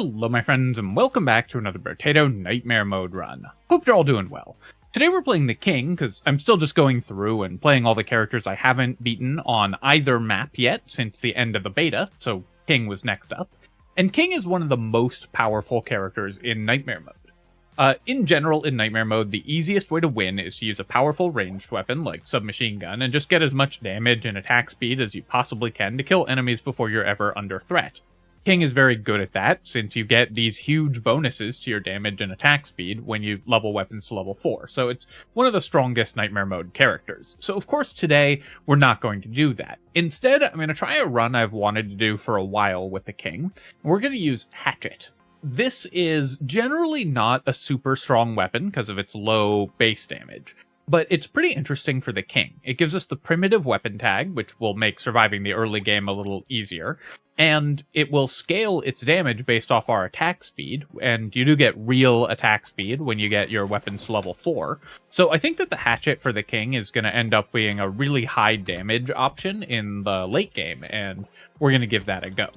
Hello my friends and welcome back to another Brotato Nightmare Mode run. Hope you're all doing well. Today we're playing the King, because I'm still just going through and playing all the characters I haven't beaten on either map yet since the end of the beta, so King was next up. And King is one of the most powerful characters in Nightmare Mode. In general, in Nightmare Mode, the easiest way to win is to use a powerful ranged weapon like submachine gun and just get as much damage and attack speed as you possibly can to kill enemies before you're ever under threat. King is very good at that, since you get these huge bonuses to your damage and attack speed when you level weapons to level 4, so it's one of the strongest Nightmare Mode characters. So of course today, we're not going to do that. Instead, I'm going to try a run I've wanted to do for a while with the King. We're going to use Hatchet. This is generally not a super strong weapon because of its low base damage, but it's pretty interesting for the King. It gives us the primitive weapon tag, which will make surviving the early game a little easier, and it will scale its damage based off our attack speed, and you do get real attack speed when you get your weapons to level 4. So I think that the Hatchet for the King is going to end up being a really high damage option in the late game, and we're going to give that a go.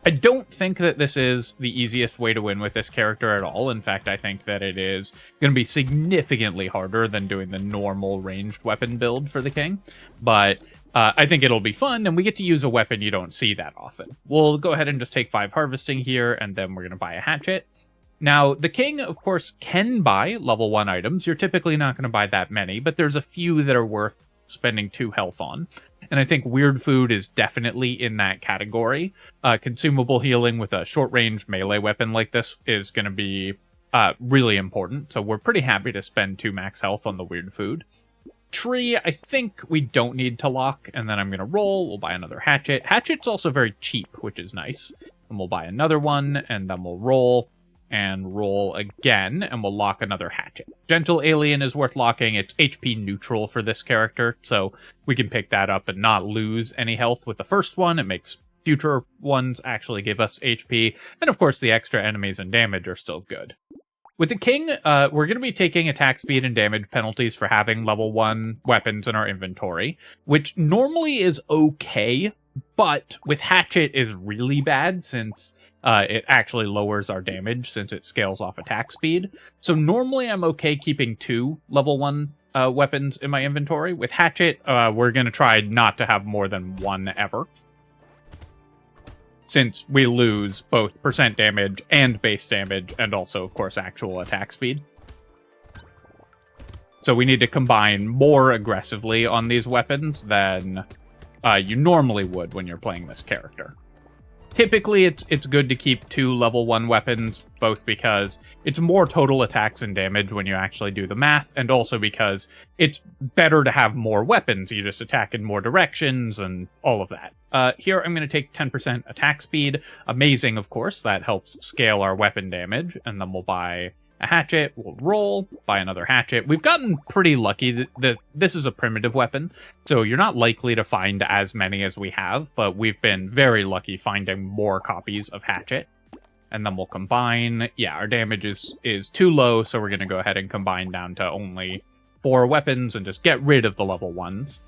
I don't think that this is the easiest way to win with this character at all. In fact, I think that it is going to be significantly harder than doing the normal ranged weapon build for the King. But I think it'll be fun, and we get to use a weapon you don't see that often. We'll go ahead and just take 5 harvesting here, and then we're going to buy a hatchet. Now, the King, of course, can buy level 1 items. You're typically not going to buy that many, but there's a few that are worth spending 2 health on. And I think weird food is definitely in that category. Consumable healing with a short-range melee weapon like this is going to be really important. So we're pretty happy to spend 2 max health on the weird food. Tree, I think we don't need to lock. And then I'm going to roll. We'll buy another hatchet. Hatchet's also very cheap, which is nice. And we'll buy another one, and then we'll roll. And roll again, and we'll lock another hatchet. Gentle Alien is worth locking. It's HP neutral for this character, so we can pick that up and not lose any health with the first one. It makes future ones actually give us HP, and of course the extra enemies and damage are still good. With the King, we're going to be taking attack speed and damage penalties for having level 1 weapons in our inventory, which normally is okay, but with Hatchet is really bad since it actually lowers our damage since it scales off attack speed. So normally I'm okay keeping 2 level 1 weapons in my inventory. With Hatchet, we're going to try not to have more than 1 ever, since we lose both percent damage and base damage, and also, of course, actual attack speed. So we need to combine more aggressively on these weapons than you normally would when you're playing this character. Typically, it's good to keep 2 level 1 weapons, both because it's more total attacks and damage when you actually do the math, and also because it's better to have more weapons. You just attack in more directions and all of that. Here, I'm going to take 10% attack speed. Amazing, of course. That helps scale our weapon damage. And then we'll buy a hatchet. We'll roll, buy another hatchet. We've gotten pretty lucky that this is a primitive weapon, so you're not likely to find as many as we have, but we've been very lucky finding more copies of hatchet. And then we'll combine. Yeah, our damage is too low, so we're going to go ahead and combine down to only 4 weapons and just get rid of the level 1s.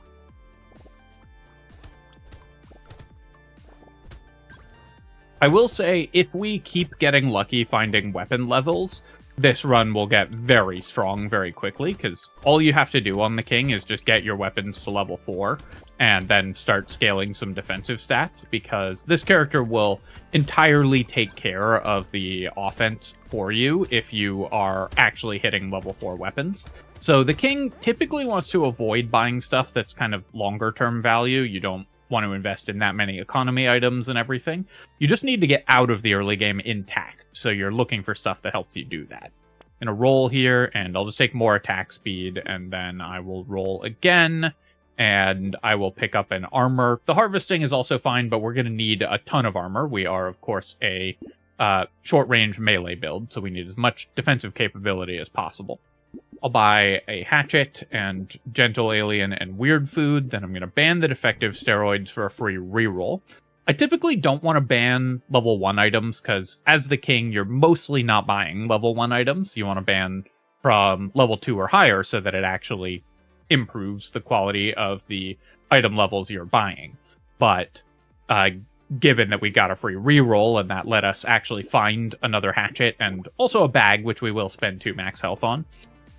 I will say, if we keep getting lucky finding weapon levels, this run will get very strong very quickly, because all you have to do on the King is just get your weapons to level 4, and then start scaling some defensive stats, because this character will entirely take care of the offense for you if you are actually hitting level 4 weapons. So the King typically wants to avoid buying stuff that's kind of longer term value. You don't want to invest in that many economy items and everything. You just need to get out of the early game intact, so you're looking for stuff that helps you do that. I'm gonna roll here, and I'll just take more attack speed, and then I will roll again, and I will pick up an armor. The harvesting is also fine, but we're gonna need a ton of armor. We are, of course, a short-range melee build, so we need as much defensive capability as possible. I'll buy a hatchet and gentle alien and weird food. Then I'm going to ban the defective steroids for a free reroll. I typically don't want to ban level 1 items because as the King, you're mostly not buying level 1 items. You want to ban from level 2 or higher so that it actually improves the quality of the item levels you're buying. But given that we got a free reroll, and that let us actually find another hatchet and also a bag, which we will spend 2 max health on.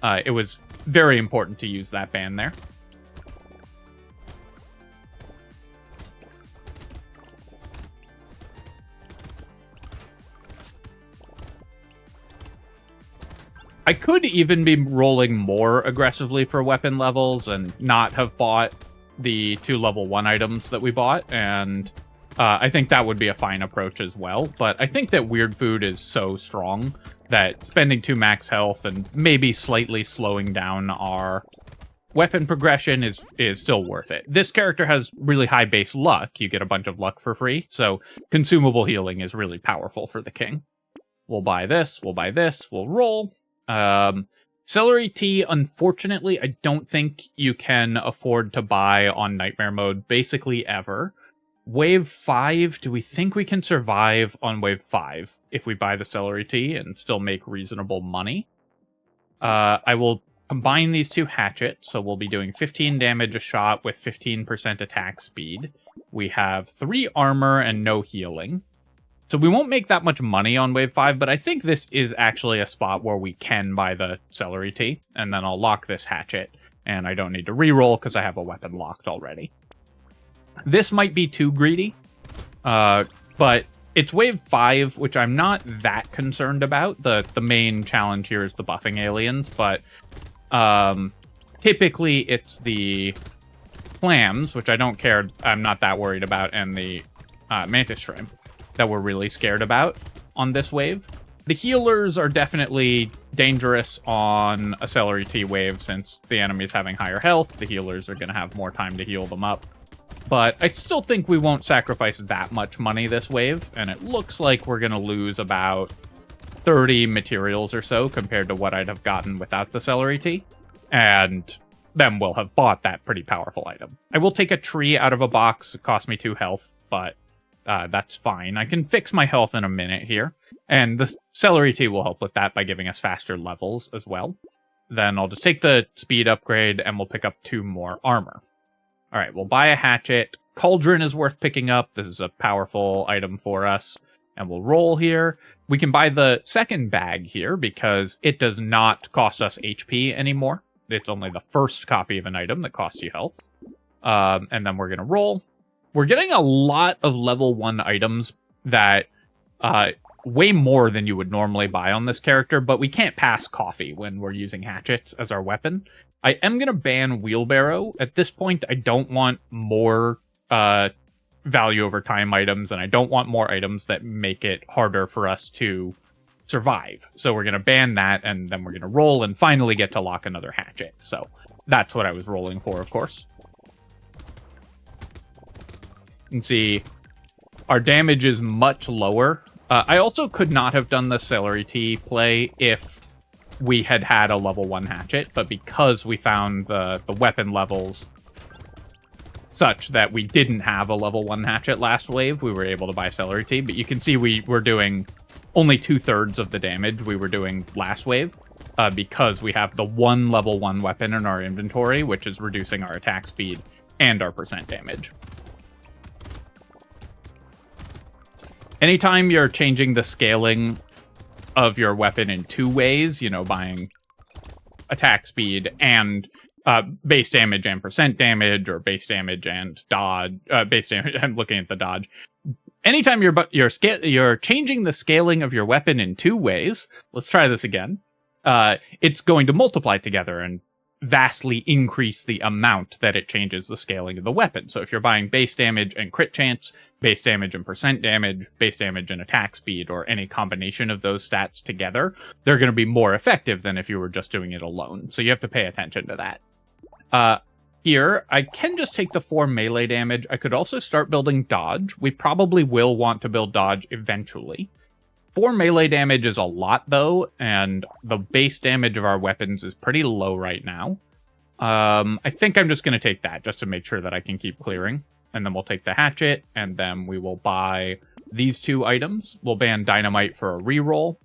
It was very important to use that ban there. I could even be rolling more aggressively for weapon levels and not have bought the 2 level 1 items that we bought, and I think that would be a fine approach as well. But I think that Weird Food is so strong that spending 2 max health and maybe slightly slowing down our weapon progression is still worth it. This character has really high base luck. You get a bunch of luck for free, so consumable healing is really powerful for the king. We'll buy this, we'll roll. Celery tea, unfortunately, I don't think you can afford to buy on Nightmare Mode basically ever. Wave 5, do we think we can survive on Wave 5 if we buy the celery tea and still make reasonable money? I will combine these 2 hatchets, so we'll be doing 15 damage a shot with 15% attack speed. We have 3 armor and no healing. So we won't make that much money on Wave 5, but I think this is actually a spot where we can buy the celery tea, and then I'll lock this hatchet, and I don't need to reroll because I have a weapon locked already. This might be too greedy, but it's Wave 5, which I'm not that concerned about. The main challenge here is the buffing aliens, but typically it's the clams, which I don't care, I'm not that worried about, and the mantis shrimp that we're really scared about on this wave. The healers are definitely dangerous on a celery tea wave since the enemy's having higher health. The healers are going to have more time to heal them up. But I still think we won't sacrifice that much money this wave, and it looks like we're going to lose about 30 materials or so compared to what I'd have gotten without the celery tea. And then we'll have bought that pretty powerful item. I will take a tree out of a box. It cost me 2 health, but that's fine. I can fix my health in a minute here. And the celery tea will help with that by giving us faster levels as well. Then I'll just take the speed upgrade and we'll pick up 2 more armor. All right, we'll buy a hatchet. Cauldron is worth picking up. This is a powerful item for us. And we'll roll here. We can buy the second bag here because it does not cost us HP anymore. It's only the first copy of an item that costs you health. And then we're going to roll. We're getting a lot of level 1 items that way more than you would normally buy on this character, but we can't pass coffee when we're using hatchets as our weapon. I am going to ban wheelbarrow. At this point, I don't want more value over time items, and I don't want more items that make it harder for us to survive. So we're going to ban that, and then we're going to roll and finally get to lock another hatchet. So that's what I was rolling for, of course. You can see our damage is much lower. I also could not have done the celery tea play if we had had a level 1 hatchet, but because we found the weapon levels such that we didn't have a level 1 hatchet last wave, we were able to buy celery tea. But you can see we were doing only 2/3 of the damage we were doing last wave because we have the 1 level 1 weapon in our inventory, which is reducing our attack speed and our percent damage. Anytime you're changing the scaling of your weapon in 2 ways, you know, buying attack speed and base damage and percent damage, or base damage and dodge, base damage, I'm looking at the dodge. Anytime you're changing the scaling of your weapon in 2 ways, let's try this again, it's going to multiply together and vastly increase the amount that it changes the scaling of the weapon. So if you're buying base damage and crit chance, base damage and percent damage, base damage and attack speed, or any combination of those stats together, they're going to be more effective than if you were just doing it alone. So you have to pay attention to that. Here, I can just take the 4 melee damage. I could also start building dodge. We probably will want to build dodge eventually. 4 melee damage is a lot, though, and the base damage of our weapons is pretty low right now. I think I'm just going to take that, just to make sure that I can keep clearing. And then we'll take the hatchet, and then we will buy these 2 items. We'll ban dynamite for a reroll.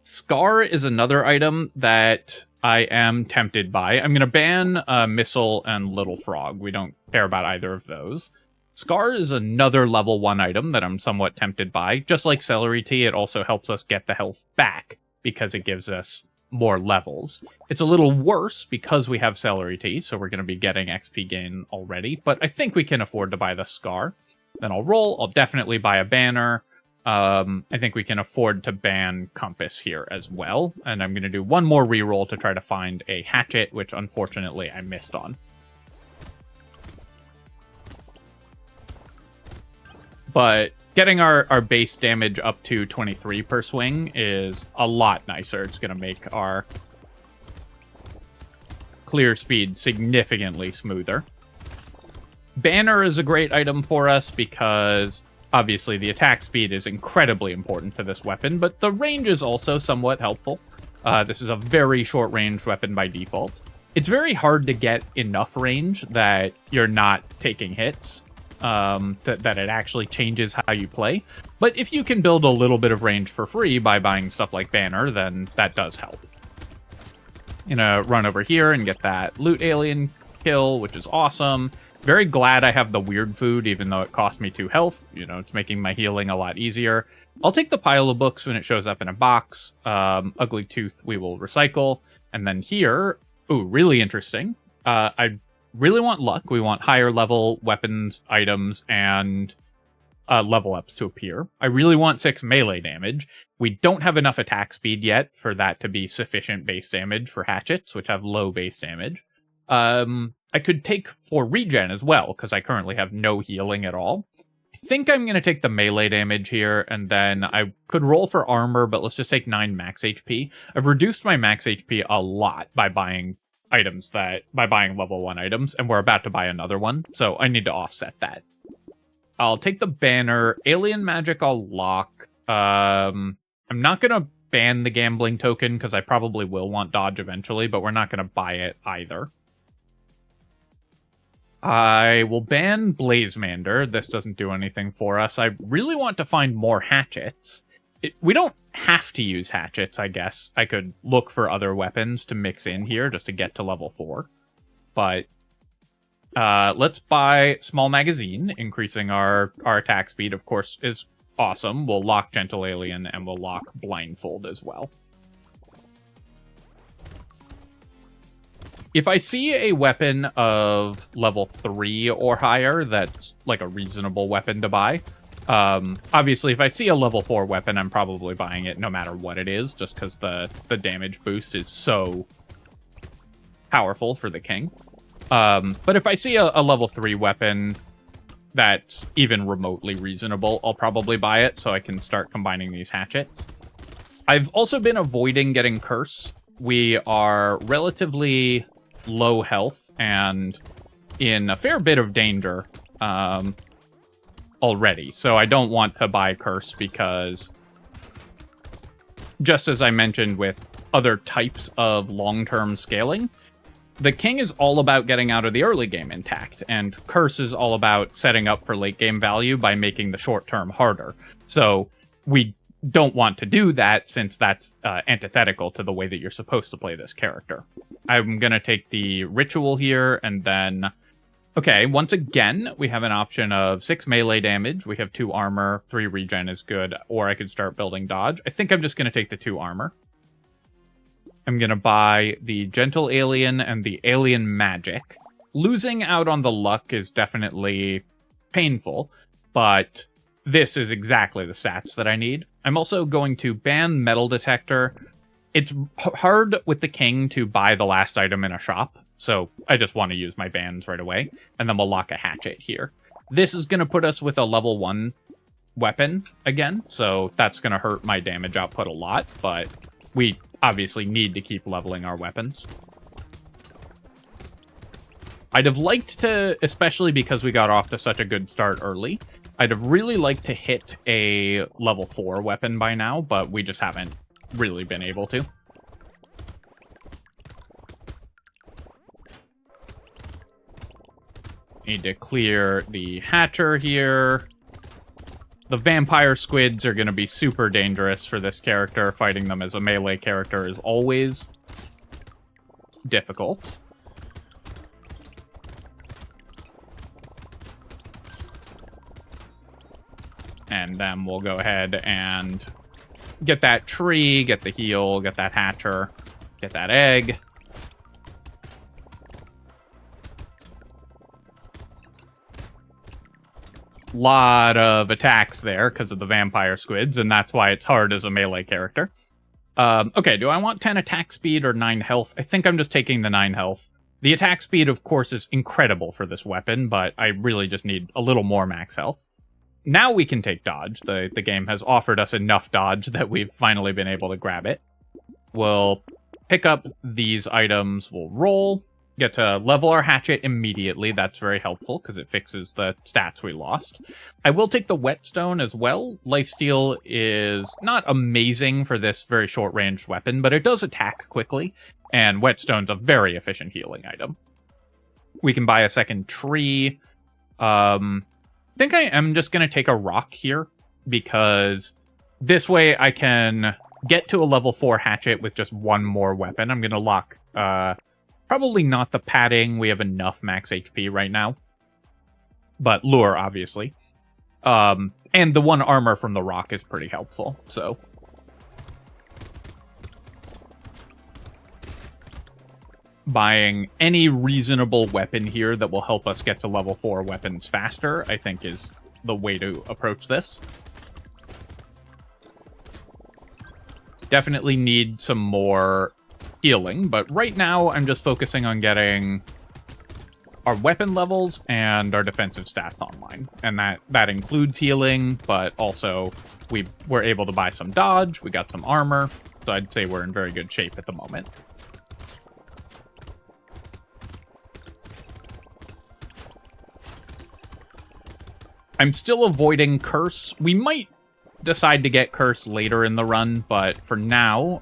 Scar is another item that I am tempted by. I'm going to ban Missile and Little Frog. We don't care about either of those. Scar is another level 1 item that I'm somewhat tempted by. Just like Celery Tea, it also helps us get the health back because it gives us more levels. It's a little worse because we have Celery Tea, so we're going to be getting XP gain already, but I think we can afford to buy the Scar. Then I'll roll. I'll definitely buy a banner. I think we can afford to ban Compass here as well, and I'm going to do one more reroll to try to find a hatchet, which unfortunately I missed on. But getting our base damage up to 23 per swing is a lot nicer. It's going to make our clear speed significantly smoother. Banner is a great item for us because obviously the attack speed is incredibly important to this weapon, but the range is also somewhat helpful. This is a very short-range weapon by default. It's very hard to get enough range that you're not taking hits. That it actually changes how you play. But if you can build a little bit of range for free by buying stuff like Banner, then that does help. Gonna run over here and get that loot alien kill, which is awesome. Very glad I have the weird food, even though it cost me 2 health. You know, it's making my healing a lot easier. I'll take the pile of books when it shows up in a box. Ugly Tooth we will recycle. And then here, ooh, really interesting. I really want luck. We want higher level weapons, items, and level ups to appear. I really want 6 melee damage. We don't have enough attack speed yet for that to be sufficient base damage for hatchets, which have low base damage. I could take 4 regen as well, because I currently have no healing at all. I think I'm going to take the melee damage here, and then I could roll for armor, but let's just take 9 max HP. I've reduced my max HP a lot by buying level 1 items, and we're about to buy another one, so I need to offset that. I'll take the banner. Alien magic I'll lock. I'm not gonna ban the gambling token because I probably will want dodge eventually, but we're not gonna buy it either. I will ban Blazemander. This doesn't do anything for us. I really want to find more hatchets. We don't have to use hatchets, I guess. I could look for other weapons to mix in here just to get to level 4. But let's buy Small Magazine. Increasing our attack speed, of course, is awesome. We'll lock Gentle Alien, and we'll lock Blindfold as well. If I see a weapon of level 3 or higher that's like a reasonable weapon to buy, obviously if I see a level 4 weapon, I'm probably buying it no matter what it is, just because the damage boost is so powerful for the king. But if I see a level 3 weapon that's even remotely reasonable, I'll probably buy it so I can start combining these hatchets. I've also been avoiding getting Curse. We are relatively low health and in a fair bit of danger already, so I don't want to buy Curse because, just as I mentioned with other types of long-term scaling, the king is all about getting out of the early game intact, and Curse is all about setting up for late game value by making the short term harder. So we don't want to do that since that's antithetical to the way that you're supposed to play this character. I'm going to take the ritual here, and then... Okay, once again, we have an option of 6 melee damage. We have 2 armor, 3 regen is good, or I could start building dodge. I think I'm just going to take the 2 armor. I'm going to buy the Gentle Alien and the Alien Magic. Losing out on the luck is definitely painful, but this is exactly the stats that I need. I'm also going to ban Metal Detector. It's hard with the king to buy the last item in a shop, so I just want to use my bans right away, and then we'll lock a hatchet here. This is going to put us with a level 1 weapon again, so that's going to hurt my damage output a lot, but we obviously need to keep leveling our weapons. I'd have liked to, especially because we got off to such a good start early, I'd have really liked to hit a level 4 weapon by now, but we just haven't really been able to. Need to clear the Hatcher here. The vampire squids are going to be super dangerous for this character. Fighting them as a melee character is always difficult. And then we'll go ahead and get that tree, get the heal, get that hatcher, get that egg. Lot of attacks there because of the vampire squids, and that's why it's hard as a melee character. Okay, do I want 10 attack speed or 9 health? I think I'm just taking the 9 health. The attack speed, of course, is incredible for this weapon, but I really just need a little more max health. Now we can take dodge. The game has offered us enough dodge that we've finally been able to grab it. We'll pick up these items, we'll roll, get to level our hatchet immediately. That's very helpful because it fixes the stats we lost. I will take the whetstone as well. Lifesteal is not amazing for this very short-ranged weapon, but it does attack quickly, and whetstone's a very efficient healing item. We can buy a second tree. I think I am just going to take a rock here, because this way I can get to a level 4 hatchet with just one more weapon. I'm going to lock... probably not the padding. We have enough max HP right now. But lure, obviously. And the one armor from the rock is pretty helpful, so... Buying any reasonable weapon here that will help us get to level 4 weapons faster, I think is the way to approach this. Definitely need some more healing, but right now I'm just focusing on getting our weapon levels and our defensive stats online. And that includes healing, but also we were able to buy some dodge, we got some armor, so I'd say we're in very good shape at the moment. I'm still avoiding Curse. We might decide to get Curse later in the run, but for now,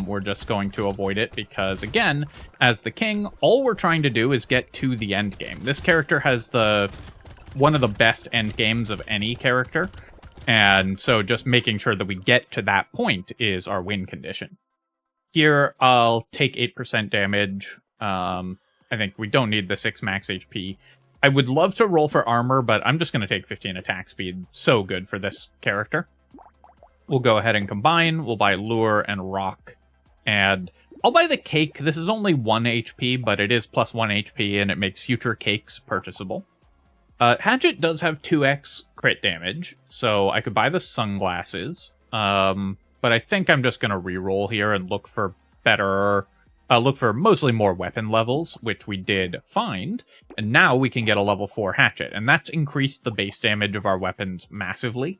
we're just going to avoid it because, again, as the king, all we're trying to do is get to the end game. This character has one of the best end games of any character, and so just making sure that we get to that point is our win condition. Here, I'll take 8% damage. I think we don't need the 6 max HP. I would love to roll for armor, but I'm just going to take 15 attack speed. So good for this character. We'll go ahead and combine. We'll buy lure and rock. And I'll buy the cake. This is only 1 HP, but it is plus 1 HP, and it makes future cakes purchasable. Hatchet does have 2x crit damage, so I could buy the sunglasses. But I think I'm just going to reroll here and look for better... look for mostly more weapon levels, which we did find, and now we can get a level 4 hatchet, and that's increased the base damage of our weapons massively,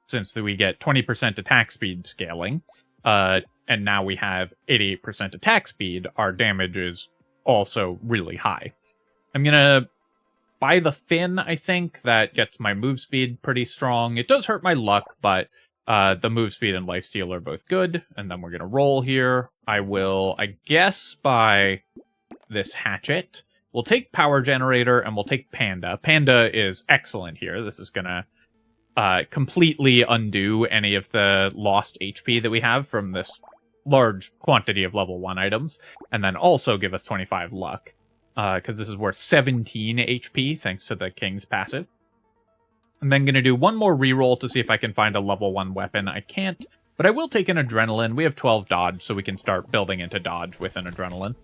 since we get 20% attack speed scaling, and now we have 88% attack speed. Our damage is also really high. I'm gonna buy the fin, I think. That gets my move speed pretty strong. It does hurt my luck, but the move speed and lifesteal are both good, and then we're gonna roll here. I will, I guess, buy this hatchet. We'll take power generator, and we'll take panda. Panda is excellent here. This is gonna completely undo any of the lost HP that we have from this large quantity of level 1 items, and then also give us 25 luck, because this is worth 17 HP thanks to the king's passive. I'm then going to do one more reroll to see if I can find a level 1 weapon. I can't, but I will take an adrenaline. We have 12 dodge, so we can start building into dodge with an adrenaline.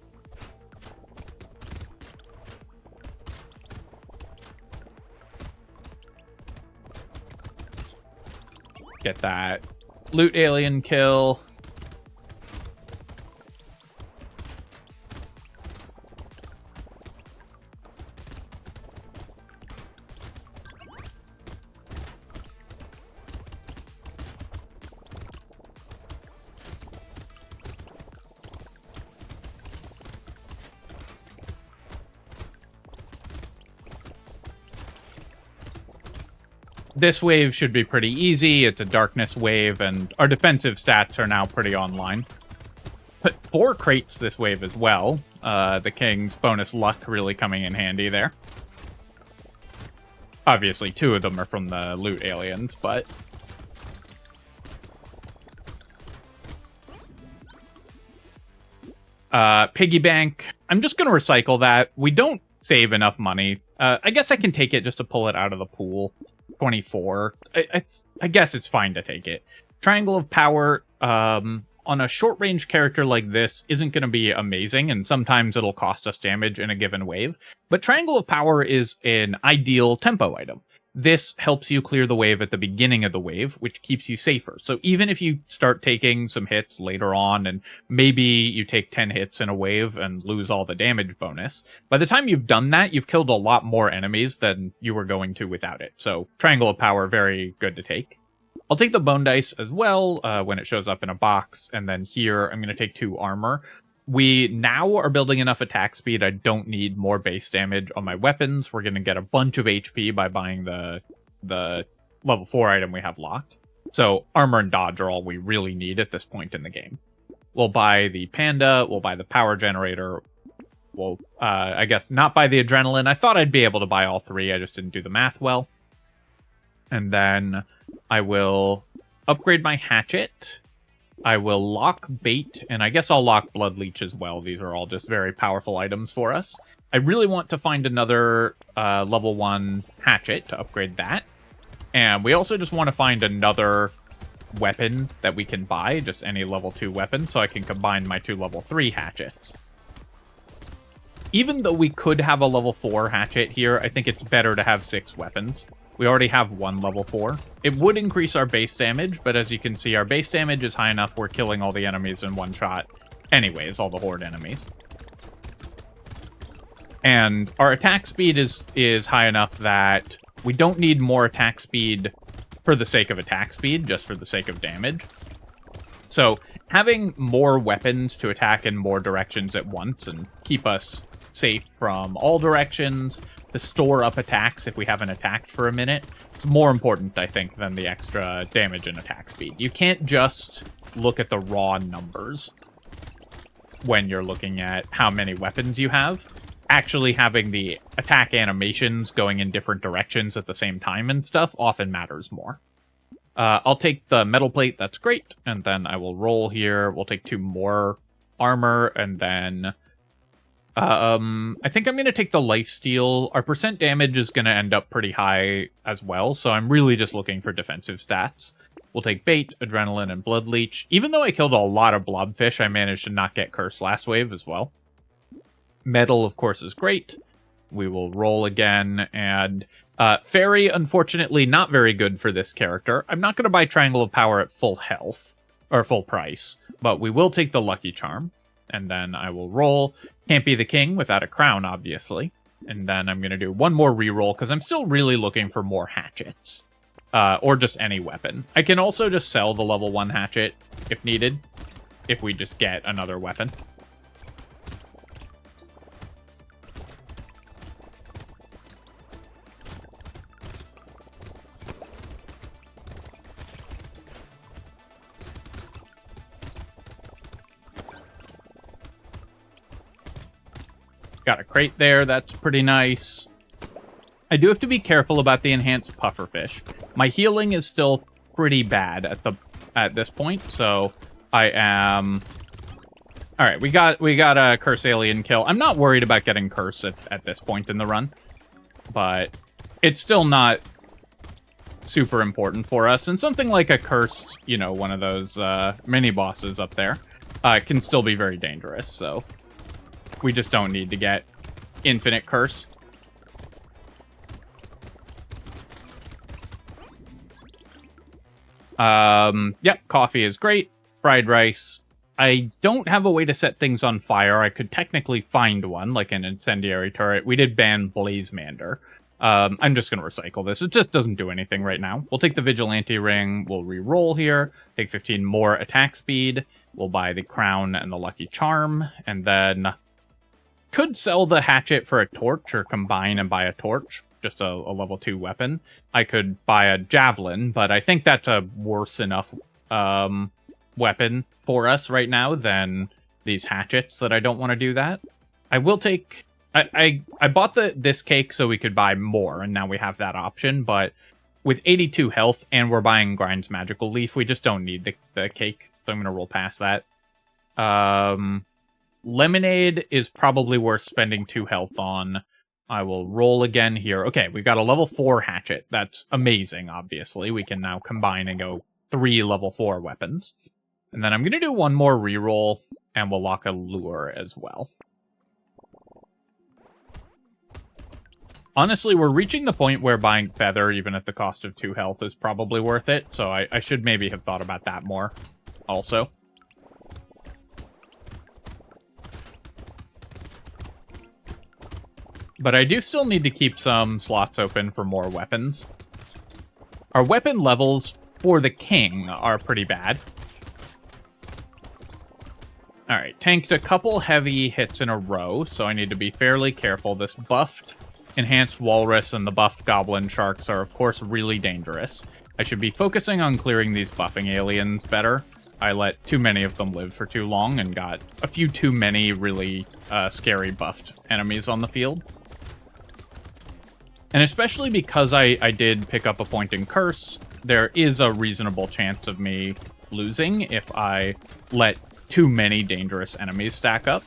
Get that loot alien kill. This wave should be pretty easy. It's a darkness wave, and our defensive stats are now pretty online. Put 4 crates this wave as well. The king's bonus luck really coming in handy there. Obviously, 2 of them are from the loot aliens, but... piggy bank. I'm just going to recycle that. We don't save enough money. I guess I can take it just to pull it out of the pool. 24. I guess it's fine to take it. Triangle of Power, on a short-range character like this, isn't going to be amazing, and sometimes it'll cost us damage in a given wave. But Triangle of Power is an ideal tempo item. This helps you clear the wave at the beginning of the wave, which keeps you safer. So even if you start taking some hits later on, and maybe you take 10 hits in a wave and lose all the damage bonus, by the time you've done that, you've killed a lot more enemies than you were going to without it. So Triangle of Power, very good to take. I'll take the Bone Dice as well when it shows up in a box, and then here I'm going to take 2 armor. We now are building enough attack speed. I don't need more base damage on my weapons. We're going to get a bunch of HP by buying the level 4 item we have locked. So armor and dodge are all we really need at this point in the game. We'll buy the panda, we'll buy the power generator, we'll, I guess, not buy the adrenaline. I thought I'd be able to buy all 3, I just didn't do the math well. And then I will upgrade my hatchet. I will lock bait, and I guess I'll lock blood leech as well. These are all just very powerful items for us. I really want to find another level 1 hatchet to upgrade that. And we also just want to find another weapon that we can buy, just any level 2 weapon, so I can combine my 2 level 3 hatchets. Even though we could have a level 4 hatchet here, I think it's better to have 6 weapons. We already have 1 level 4. It would increase our base damage, but as you can see, our base damage is high enough we're killing all the enemies in one shot. Anyways, all the horde enemies. And our attack speed is high enough that we don't need more attack speed for the sake of attack speed, just for the sake of damage. So having more weapons to attack in more directions at once and keep us safe from all directions, to store up attacks if we haven't attacked for a minute, it's more important, I think, than the extra damage and attack speed. You can't just look at the raw numbers when you're looking at how many weapons you have. Actually having the attack animations going in different directions at the same time and stuff often matters more. I'll take the metal plate, that's great, and then I will roll here. We'll take 2 more armor, and then I think I'm going to take the lifesteal. Our percent damage is going to end up pretty high as well, so I'm really just looking for defensive stats. We'll take bait, adrenaline, and blood leech. Even though I killed a lot of blobfish, I managed to not get cursed last wave as well. Metal, of course, is great. We will roll again, and fairy, unfortunately, not very good for this character. I'm not going to buy Triangle of Power at full health, or full price, but we will take the lucky charm. And then I will roll. Can't be the king without a crown, obviously. And then I'm going to do 1 more reroll, because I'm still really looking for more hatchets. Or just any weapon. I can also just sell the level 1 hatchet, if needed, if we just get another weapon. Got a crate there, that's pretty nice. I do have to be careful about the enhanced pufferfish. My healing is still pretty bad at this point, so I am... Alright, we got a curse alien kill. I'm not worried about getting curse at this point in the run, but it's still not super important for us. And something like a cursed, you know, one of those mini-bosses up there, can still be very dangerous, so... We just don't need to get infinite curse. Yep, coffee is great. Fried rice. I don't have a way to set things on fire. I could technically find one, like an incendiary turret. We did ban Blazemander. I'm just going to recycle this. It just doesn't do anything right now. We'll take the Vigilante Ring. We'll re-roll here. Take 15 more attack speed. We'll buy the Crown and the Lucky Charm. And then... Could sell the hatchet for a torch, or combine and buy a torch. Just a level 2 weapon. I could buy a javelin, but I think that's a worse enough weapon for us right now than these hatchets that I don't want to do that. I will take... I bought this cake so we could buy more, and now we have that option, but with 82 health and we're buying Grind's Magical Leaf, we just don't need the cake, so I'm going to roll past that. Lemonade is probably worth spending 2 health on. I will roll again here. Okay, we've got a level 4 hatchet. That's amazing, obviously. We can now combine and go 3 level 4 weapons. And then I'm going to do one more reroll, and we'll lock a lure as well. Honestly, we're reaching the point where buying Feather, even at the cost of 2 health, is probably worth it, so I should maybe have thought about that more, also. But I do still need to keep some slots open for more weapons. Our weapon levels for the king are pretty bad. Alright, tanked a couple heavy hits in a row, so I need to be fairly careful. This buffed enhanced walrus and the buffed goblin sharks are, of course, really dangerous. I should be focusing on clearing these buffing aliens better. I let too many of them live for too long and got a few too many really scary buffed enemies on the field. And especially because I did pick up a point in Curse, there is a reasonable chance of me losing if I let too many dangerous enemies stack up.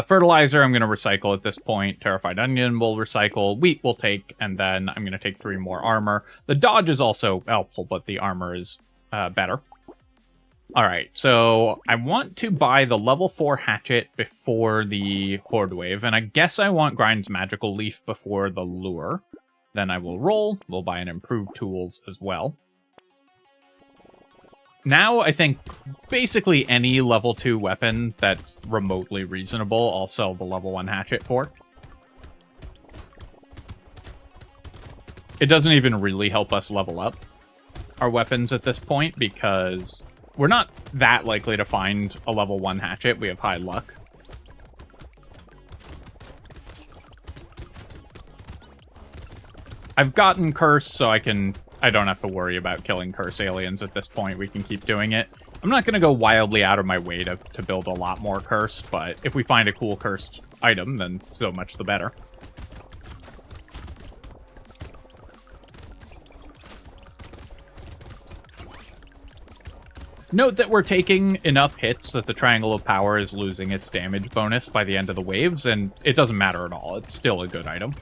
Fertilizer, I'm going to recycle at this point. Terrified Onion will recycle. Wheat will take, and then I'm going to take 3 more armor. The dodge is also helpful, but the armor is better. Alright, so I want to buy the level 4 hatchet before the Horde Wave, and I guess I want Grind's Magical Leaf before the Lure. Then I will roll. We'll buy an improved tools as well. Now, I think basically any level 2 weapon that's remotely reasonable, I'll sell the level 1 hatchet for. It doesn't even really help us level up our weapons at this point, because we're not that likely to find a level 1 hatchet. We have high luck. I've gotten Curse, so I don't have to worry about killing Curse aliens at this point. We can keep doing it. I'm not going to go wildly out of my way to build a lot more Curse, but if we find a cool Cursed item, then so much the better. Note that we're taking enough hits that the Triangle of Power is losing its damage bonus by the end of the waves, and it doesn't matter at all. It's still a good item.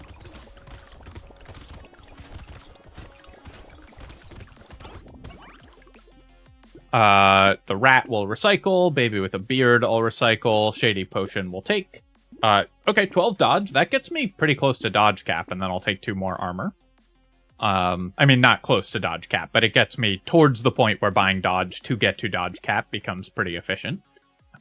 The rat will recycle. Baby with a beard I'll recycle. Shady potion will take. Okay, 12 dodge. That gets me pretty close to dodge cap, and then I'll take 2 more armor. I mean, not close to dodge cap, but it gets me towards the point where buying dodge to get to dodge cap becomes pretty efficient.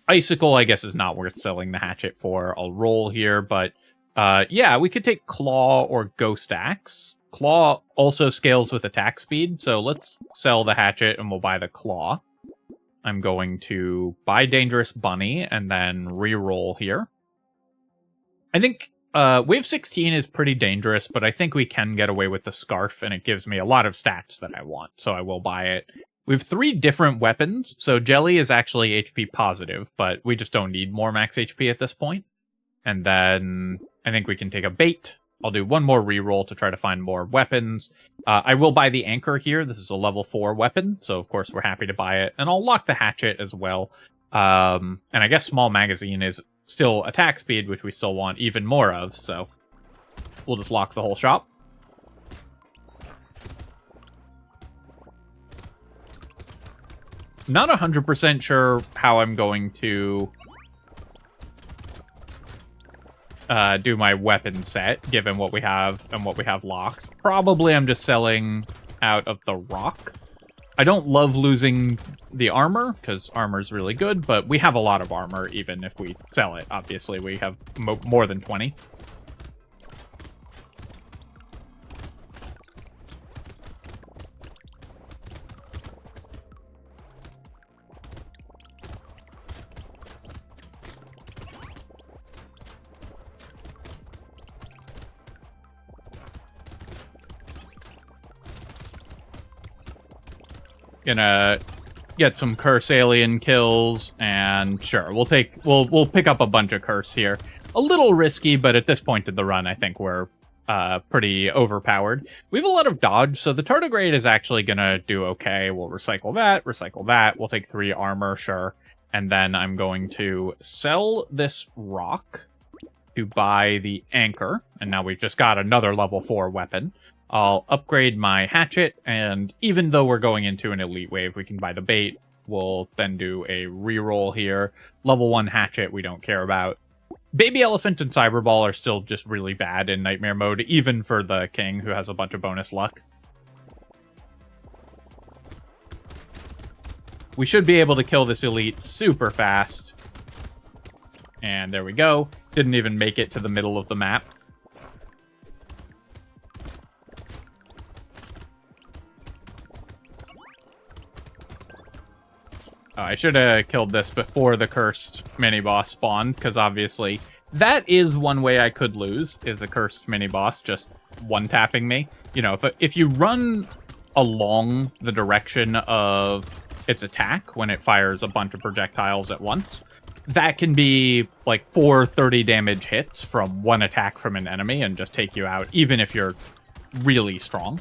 Icicle, I guess, is not worth selling the hatchet for. I'll roll here, but yeah, we could take Claw or Ghost Axe. Claw also scales with attack speed, so let's sell the hatchet and we'll buy the Claw. I'm going to buy Dangerous Bunny and then re-roll here. I think Wave 16 is pretty dangerous, but I think we can get away with the Scarf, and it gives me a lot of stats that I want, so I will buy it. We have 3 different weapons, so Jelly is actually HP positive, but we just don't need more max HP at this point. And then I think we can take a bait. I'll do one more reroll to try to find more weapons. I will buy the Anchor here. This is a level 4 weapon, so of course we're happy to buy it. And I'll lock the hatchet as well. And I guess Small Magazine is still attack speed, which we still want even more of, so we'll just lock the whole shop. Not 100% sure how I'm going to do my weapon set, given what we have and what we have locked. Probably I'm just selling out of the rock. I don't love losing the armor, because armor is really good, but we have a lot of armor even if we sell it. Obviously, we have more than 20. Gonna get some Curse alien kills, and sure, we'll pick up a bunch of Curse here. A little risky, but at this point in the run, I think we're pretty overpowered. We have a lot of dodge, so the tardigrade is actually gonna do okay. We'll recycle that, we'll take 3 armor, sure. And then I'm going to sell this rock to buy the anchor. And now we've just got another level 4 weapon. I'll upgrade my hatchet, and even though we're going into an elite wave, we can buy the bait. We'll then do a reroll here. Level 1 hatchet we don't care about. Baby Elephant and Cyberball are still just really bad in Nightmare mode, even for the king, who has a bunch of bonus luck. We should be able to kill this elite super fast. And there we go. Didn't even make it to the middle of the map. Oh, I should have killed this before the cursed mini-boss spawned, because obviously that is one way I could lose, is a cursed mini-boss just one-tapping me. You know, if you run along the direction of its attack when it fires a bunch of projectiles at once, that can be like 4 30 damage hits from one attack from an enemy and just take you out, even if you're really strong.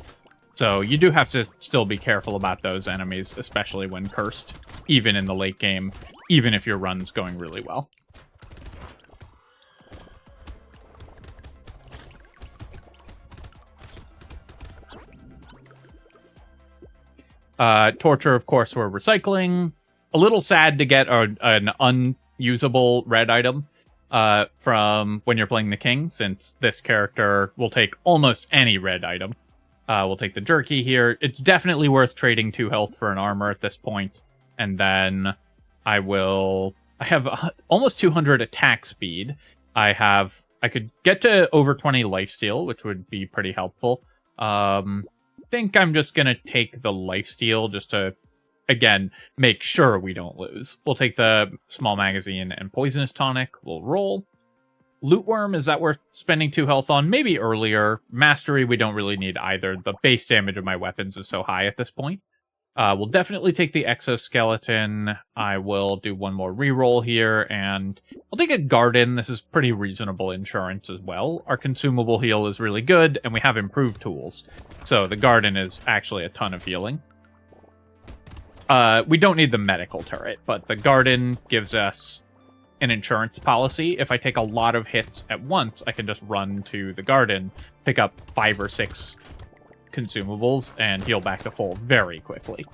So you do have to still be careful about those enemies, especially when cursed, even in the late game, even if your run's going really well. Torture, of course, we're recycling. A little sad to get an unusable red item from when you're playing the king, since this character will take almost any red item. We'll take the jerky here. It's definitely worth trading 2 health for an armor at this point. And then I have almost 200 attack speed. I could get to over 20 lifesteal, which would be pretty helpful. Think I'm just gonna take the lifesteal just to, again, make sure we don't lose. We'll take the small magazine and poisonous tonic. We'll roll. Loot worm, is that worth spending 2 health on? Maybe earlier. Mastery, we don't really need either. The base damage of my weapons is so high at this point. We'll definitely take the exoskeleton. I will do one more reroll here, and I'll take a garden. This is pretty reasonable insurance as well. Our consumable heal is really good, and we have improved tools. So the garden is actually a ton of healing. We don't need the medical turret, but the garden gives us an insurance policy. If I take a lot of hits at once, I can just run to the garden, pick up 5 or 6 consumables, and heal back to full very quickly.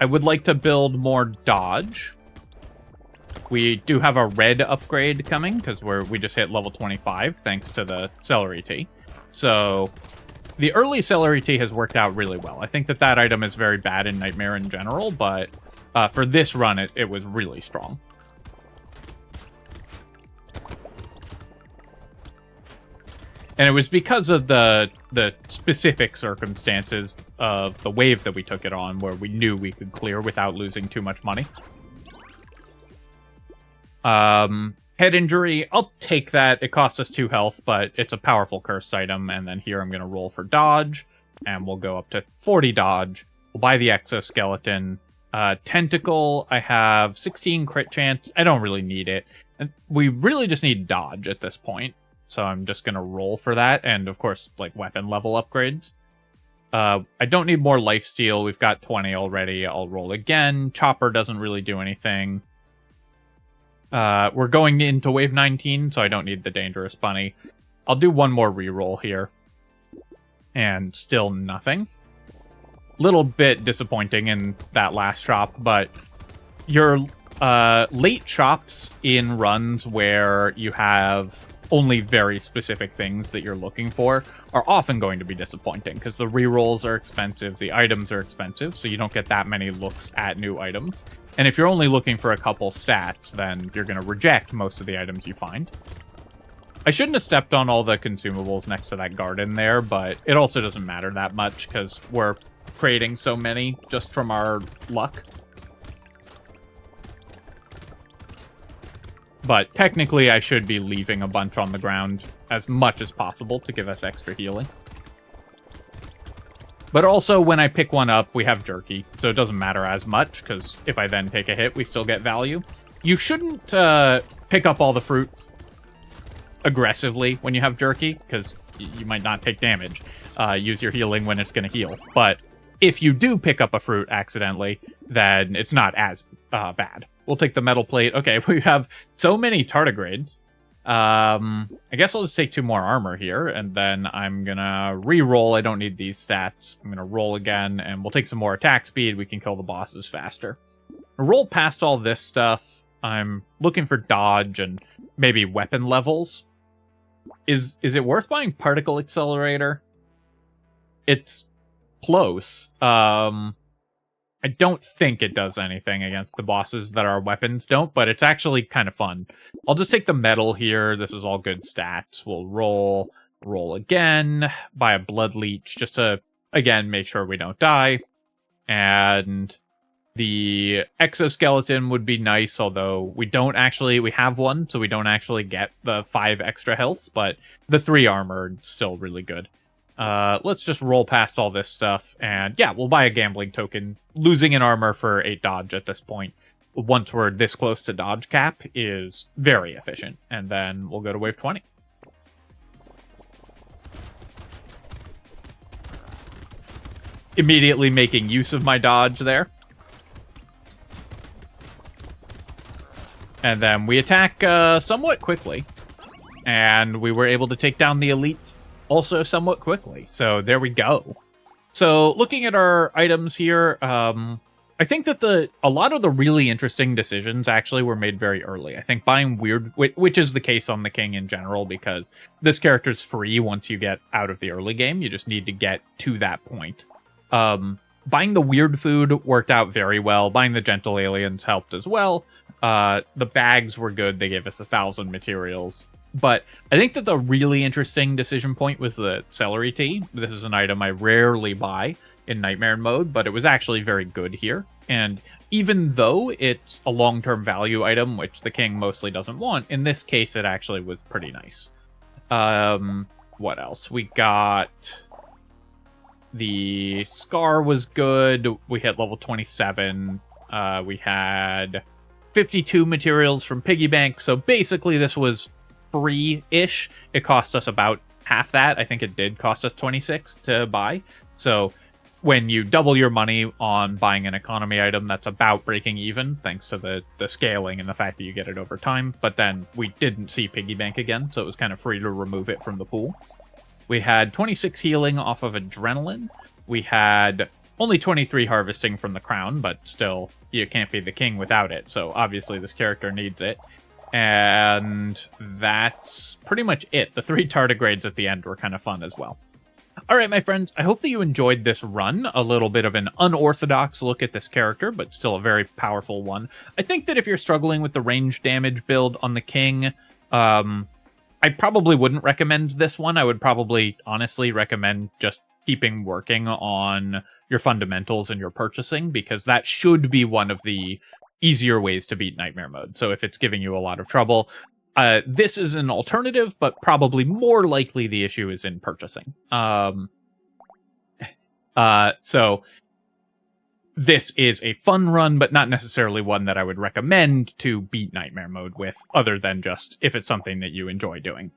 I would like to build more dodge. We do have a red upgrade coming, because we just hit level 25, thanks to the celery tea. So the early celery tea has worked out really well. I think that item is very bad in Nightmare in general, but for this run, it was really strong. And it was because of the specific circumstances of the wave that we took it on, where we knew we could clear without losing too much money. Head injury, I'll take that. It costs us 2 health, but it's a powerful cursed item. And then here I'm going to roll for dodge, and we'll go up to 40 dodge. We'll buy the exoskeleton. Tentacle, I have 16 crit chance. I don't really need it. And we really just need dodge at this point. So I'm just going to roll for that. And of course, like weapon level upgrades. I don't need more lifesteal. We've got 20 already. I'll roll again. Chopper doesn't really do anything. We're going into wave 19, so I don't need the dangerous bunny. I'll do one more reroll here. And still nothing. Little bit disappointing in that last shop, but your late shops in runs where you have only very specific things that you're looking for are often going to be disappointing, because the rerolls are expensive, the items are expensive, so you don't get that many looks at new items. And if you're only looking for a couple stats, then you're going to reject most of the items you find. I shouldn't have stepped on all the consumables next to that garden there, but it also doesn't matter that much, because we're creating so many just from our luck. But technically, I should be leaving a bunch on the ground as much as possible to give us extra healing. But also, when I pick one up, we have jerky, so it doesn't matter as much, because if I then take a hit, we still get value. You shouldn't pick up all the fruits aggressively when you have jerky, because you might not take damage. Use your healing when it's going to heal. But if you do pick up a fruit accidentally, then it's not as bad. We'll take the metal plate. Okay, we have so many tardigrades. I guess I'll just take 2 more armor here, and then I'm gonna re-roll. I don't need these stats. I'm gonna roll again, and we'll take some more attack speed. We can kill the bosses faster. Roll past all this stuff. I'm looking for dodge and maybe weapon levels. Is it worth buying particle accelerator? It's close. I don't think it does anything against the bosses that our weapons don't, but it's actually kind of fun. I'll just take the metal here. This is all good stats. We'll roll again, buy a blood leech just to, again, make sure we don't die. And the exoskeleton would be nice, although we have one, so we don't actually get the 5 extra health, but the 3 armor is still really good. Let's just roll past all this stuff, and yeah, we'll buy a gambling token. Losing an armor for 8 dodge at this point, once we're this close to dodge cap, is very efficient. And then we'll go to wave 20. Immediately making use of my dodge there. And then we attack somewhat quickly. And we were able to take down the elite also somewhat quickly. So there we go. So looking at our items here, I think that a lot of the really interesting decisions actually were made very early. I think buying weird, which is the case on the king in general, because this character's free once you get out of the early game. You just need to get to that point. Buying the weird food worked out very well. Buying the gentle aliens helped as well. The bags were good. They gave us 1,000 materials. But I think that the really interesting decision point was the celery tea. This is an item I rarely buy in Nightmare mode, but it was actually very good here. And even though it's a long-term value item, which the king mostly doesn't want, in this case it actually was pretty nice. What else? We got... The Scar was good. We hit level 27. We had 52 materials from Piggy Bank, so basically this was free-ish. It cost us about half that. I think it did cost us 26 to buy. So when you double your money on buying an economy item, that's about breaking even, thanks to the scaling and the fact that you get it over time. But then we didn't see Piggy Bank again, so it was kind of free to remove it from the pool. We had 26 healing off of adrenaline. We had only 23 harvesting from the crown, but still, you can't be the king without it. So obviously this character needs it. And that's pretty much it. The 3 tardigrades at the end were kind of fun as well. All right, my friends, I hope that you enjoyed this run. A little bit of an unorthodox look at this character, but still a very powerful one. I think that if you're struggling with the range damage build on the king, I probably wouldn't recommend this one. I would probably honestly recommend just keeping working on your fundamentals and your purchasing, because that should be one of the easier ways to beat Nightmare mode. So if it's giving you a lot of trouble, this is an alternative, but probably more likely the issue is in purchasing. So this is a fun run, but not necessarily one that I would recommend to beat Nightmare mode with, other than just if it's something that you enjoy doing.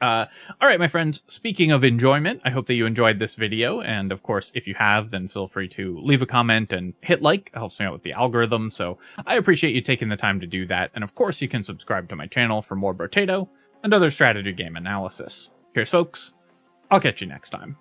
All right, my friends, speaking of enjoyment, I hope that you enjoyed this video, and of course, if you have, then feel free to leave a comment and hit like. It helps me out with the algorithm, so I appreciate you taking the time to do that, and of course, you can subscribe to my channel for more Brotato and other strategy game analysis. Cheers, folks. I'll catch you next time.